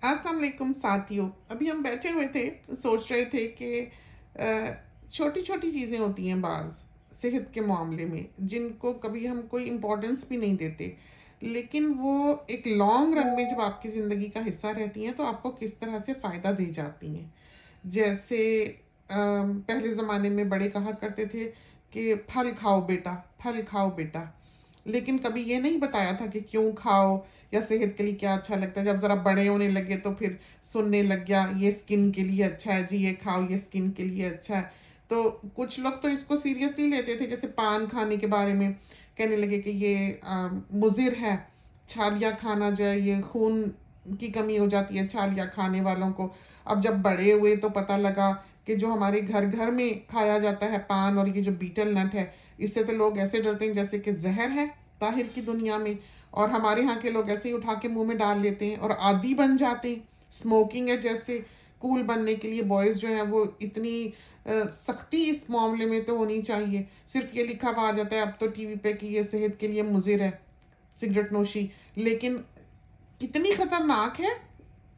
अस्सलाम वालेकुम साथियों। अभी हम बैठे हुए थे, सोच रहे थे कि छोटी छोटी चीज़ें होती हैं बाज़ सेहत के मामले में, जिनको कभी हम कोई इम्पोर्टेंस भी नहीं देते, लेकिन वो एक लॉन्ग रन में जब आपकी ज़िंदगी का हिस्सा रहती हैं तो आपको किस तरह से फ़ायदा दे जाती हैं। जैसे पहले ज़माने में बड़े कहा करते थे कि फल खाओ बेटा, फल खाओ बेटा। लेकिन कभी ये नहीं बताया था कि क्यों खाओ या सेहत के लिए क्या अच्छा लगता है। जब ज़रा बड़े होने लगे तो फिर सुनने लग गया, ये स्किन के लिए अच्छा है जी, ये खाओ, ये स्किन के लिए अच्छा है। तो कुछ लोग तो इसको सीरियसली लेते थे, जैसे पान खाने के बारे में कहने लगे कि ये मुज़िर है, छालिया खाना जो है ये खून की कमी हो जाती है छालिया खाने वालों को। अब जब बड़े हुए तो पता लगा कि जो हमारे घर घर में खाया जाता है पान और ये जो बीटल नट है, इससे तो लोग ऐसे डरते हैं जैसे कि जहर है ताहिर की दुनिया में। और हमारे यहाँ के लोग ऐसे ही उठा के मुंह में डाल लेते हैं और आदी बन जाते हैं। स्मोकिंग है, जैसे कूल बनने के लिए बॉयज़ जो हैं वो इतनी सख्ती इस मामले में तो होनी चाहिए। सिर्फ ये लिखा हुआ आ जाता है अब तो टीवी पे कि ये सेहत के लिए मुज़िर है सिगरेट नोशी, लेकिन कितनी खतरनाक है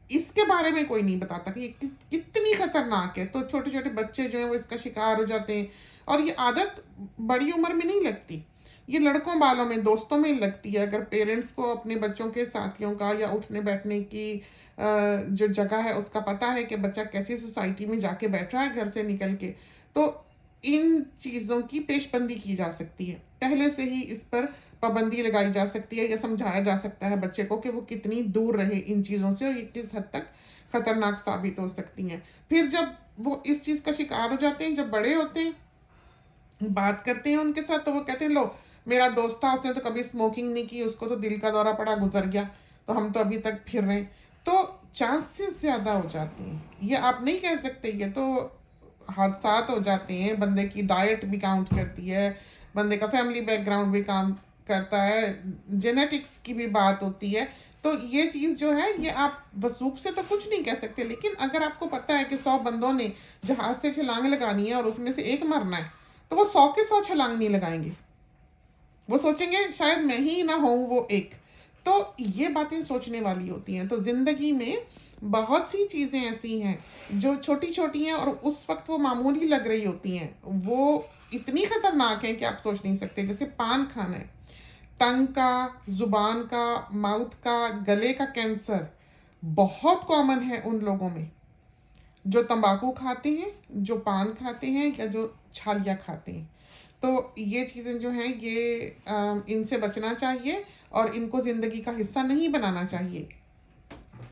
इसके बारे में कोई नहीं बताता कि ये कितनी खतरनाक है। तो छोटे छोटे बच्चे जो हैं वो इसका शिकार हो जाते हैं। और ये आदत बड़ी उम्र में नहीं लगती, ये लड़कों बालों में, दोस्तों में लगती है। अगर पेरेंट्स को अपने बच्चों के साथियों का या उठने बैठने की जो जगह है उसका पता है कि बच्चा कैसी सोसाइटी में जाके बैठ रहा है घर से निकल के, तो इन चीज़ों की पेशबंदी की जा सकती है। पहले से ही इस पर पाबंदी लगाई जा सकती है या समझाया जा सकता है बच्चे को कि वो कितनी दूर रहे इन चीज़ों से और ये किस हद तक खतरनाक साबित हो सकती हैं। फिर जब वो इस चीज़ का शिकार हो जाते हैं, जब बड़े होते हैं, बात करते हैं उनके साथ, तो वो कहते हैं लो, मेरा दोस्त था उसने तो कभी स्मोकिंग नहीं की, उसको तो दिल का दौरा पड़ा गुजर गया, तो हम तो अभी तक फिर रहे हैं। तो चांसेस ज़्यादा हो जाते हैं, ये आप नहीं कह सकते, ये तो हादसात हो जाते हैं। बंदे की डाइट भी काउंट करती है, बंदे का फैमिली बैकग्राउंड भी काम करता है, जेनेटिक्स की भी बात होती है। तो ये चीज़ जो है ये आप वसूख से तो कुछ नहीं कह सकते, लेकिन अगर आपको पता है कि 100 बंदों ने जहाज से छलांग लगानी है और उसमें से एक मरना है, तो वो 100 के 100 छलांग नहीं लगाएंगे। वो सोचेंगे शायद मैं ही ना हूं वो एक। तो ये बातें सोचने वाली होती हैं। तो जिंदगी में बहुत सी चीजें ऐसी हैं जो छोटी छोटी हैं और उस वक्त वो मामूली लग रही होती हैं, वो इतनी खतरनाक हैं कि आप सोच नहीं सकते। जैसे पान खाना है, टंग का, जुबान का, माउथ का, गले का कैंसर बहुत कॉमन है उन लोगों में जो तंबाकू खाते हैं, जो पान खाते हैं या जो छालिया खाते हैं। तो ये चीज़ें जो हैं ये इनसे बचना चाहिए और इनको ज़िंदगी का हिस्सा नहीं बनाना चाहिए।